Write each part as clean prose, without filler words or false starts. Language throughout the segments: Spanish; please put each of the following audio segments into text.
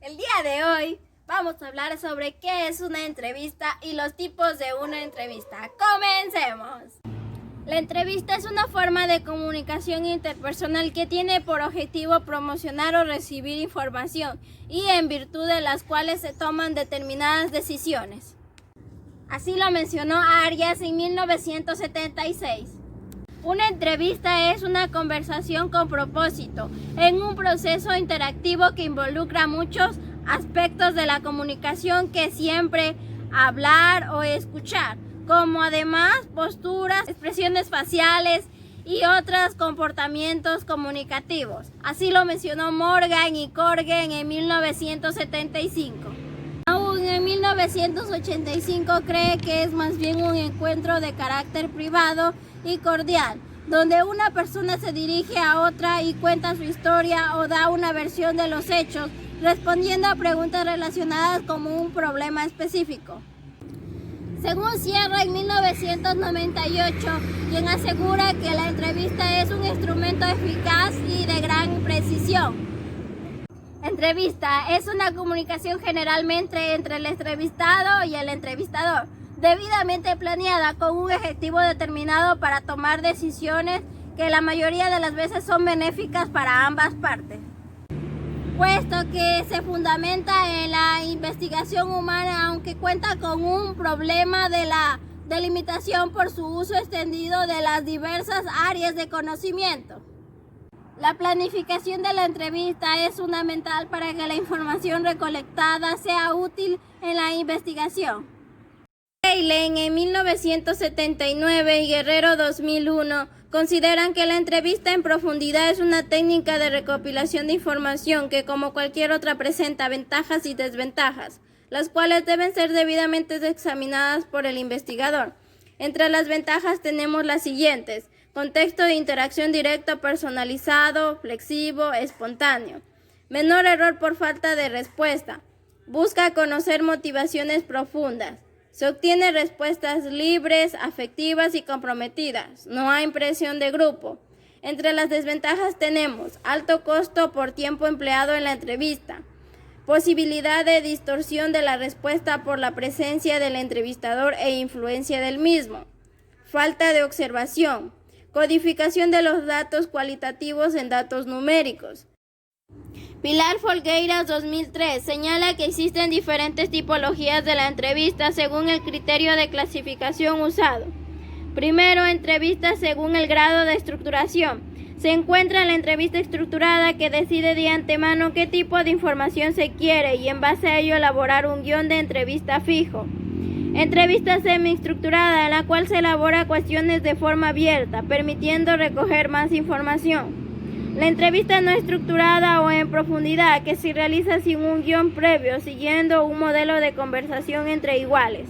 El día de hoy vamos a hablar sobre qué es una entrevista y los tipos de una entrevista. ¡Comencemos! La entrevista es una forma de comunicación interpersonal que tiene por objetivo promocionar o recibir información y en virtud de las cuales se toman determinadas decisiones. Así lo mencionó Arias en 1976. Una entrevista es una conversación con propósito, en un proceso interactivo que involucra muchos aspectos de la comunicación que siempre hablar o escuchar, como además posturas, expresiones faciales y otros comportamientos comunicativos. Así lo mencionó Morgan y Corgen en 1975. Aún en 1985 cree que es más bien un encuentro de carácter privado y cordial, donde una persona se dirige a otra y cuenta su historia o da una versión de los hechos, respondiendo a preguntas relacionadas con un problema específico. Según Sierra en 1998, quien asegura que la entrevista es un instrumento eficaz y de gran precisión. Entrevista es una comunicación generalmente entre el entrevistado y el entrevistador, debidamente planeada con un objetivo determinado para tomar decisiones que la mayoría de las veces son benéficas para ambas partes. Puesto que se fundamenta en la investigación humana, aunque cuenta con un problema de la delimitación por su uso extendido de las diversas áreas de conocimiento. La planificación de la entrevista es fundamental para que la información recolectada sea útil en la investigación. Heinlein en 1979 y Guerrero 2001 consideran que la entrevista en profundidad es una técnica de recopilación de información que, como cualquier otra, presenta ventajas y desventajas, las cuales deben ser debidamente examinadas por el investigador. Entre las ventajas tenemos las siguientes: contexto de interacción directo, personalizado, flexible, espontáneo. Menor error por falta de respuesta. Busca conocer motivaciones profundas. Se obtiene respuestas libres, afectivas y comprometidas. No hay presión de grupo. Entre las desventajas tenemos alto costo por tiempo empleado en la entrevista, posibilidad de distorsión de la respuesta por la presencia del entrevistador e influencia del mismo, falta de observación, codificación de los datos cualitativos en datos numéricos. Pilar Folgueiras 2003 señala que existen diferentes tipologías de la entrevista según el criterio de clasificación usado. Primero, entrevistas según el grado de estructuración. Se encuentra la entrevista estructurada, que decide de antemano qué tipo de información se quiere y en base a ello elaborar un guión de entrevista fijo. Entrevista semi-estructurada, en la cual se elabora cuestiones de forma abierta, permitiendo recoger más información. La entrevista no estructurada o en profundidad, que se realiza sin un guión previo, siguiendo un modelo de conversación entre iguales.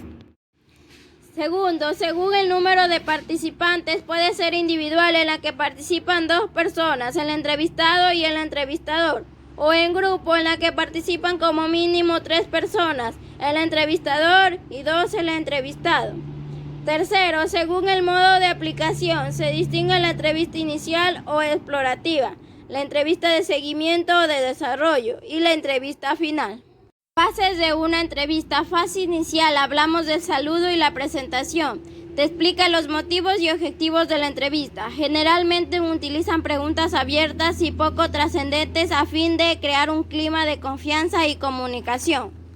Segundo, según el número de participantes, puede ser individual, en la que participan dos personas, el entrevistado y el entrevistador, o en grupo, en la que participan como mínimo 3 personas, el entrevistador y 2 el entrevistado. Tercero, según el modo de aplicación, se distingue la entrevista inicial o explorativa, la entrevista de seguimiento o de desarrollo y la entrevista final. Fases de una entrevista. Fase inicial, hablamos del saludo y la presentación. Te explica los motivos y objetivos de la entrevista. Generalmente utilizan preguntas abiertas y poco trascendentes a fin de crear un clima de confianza y comunicación.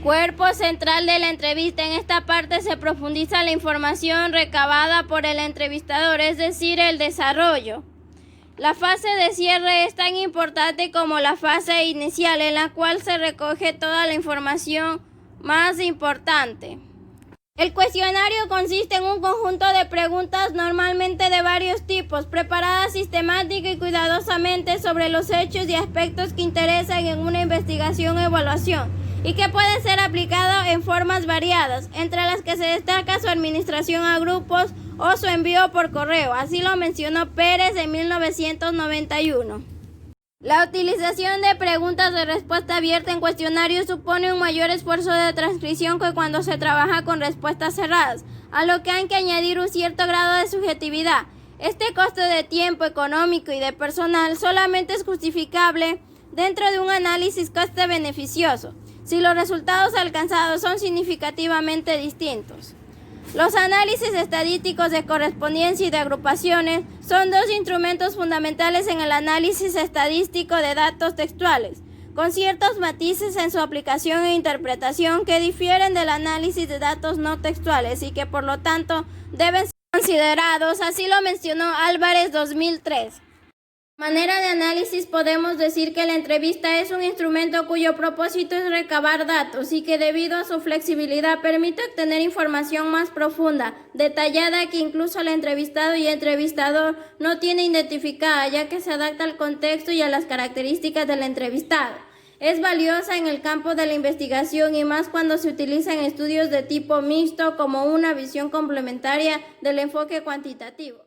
Cuerpo central de la entrevista. En esta parte se profundiza la información recabada por el entrevistador, es decir, el desarrollo. La fase de cierre es tan importante como la fase inicial, en la cual se recoge toda la información más importante. El cuestionario consiste en un conjunto de preguntas, normalmente de varios tipos, preparadas sistemática y cuidadosamente sobre los hechos y aspectos que interesan en una investigación o evaluación, y que puede ser aplicado en formas variadas, entre las que se destaca su administración a grupos o su envío por correo. Así lo mencionó Pérez en 1991. La utilización de preguntas de respuesta abierta en cuestionarios supone un mayor esfuerzo de transcripción que cuando se trabaja con respuestas cerradas, a lo que hay que añadir un cierto grado de subjetividad. Este costo de tiempo económico y de personal solamente es justificable dentro de un análisis coste-beneficioso, si los resultados alcanzados son significativamente distintos. Los análisis estadísticos de correspondencia y de agrupaciones son dos instrumentos fundamentales en el análisis estadístico de datos textuales, con ciertos matices en su aplicación e interpretación que difieren del análisis de datos no textuales y que por lo tanto deben ser considerados, así lo mencionó Álvarez 2003. De manera de análisis podemos decir que la entrevista es un instrumento cuyo propósito es recabar datos y que debido a su flexibilidad permite obtener información más profunda, detallada, que incluso el entrevistado y entrevistador no tiene identificada, ya que se adapta al contexto y a las características del entrevistado. Es valiosa en el campo de la investigación y más cuando se utiliza en estudios de tipo mixto como una visión complementaria del enfoque cuantitativo.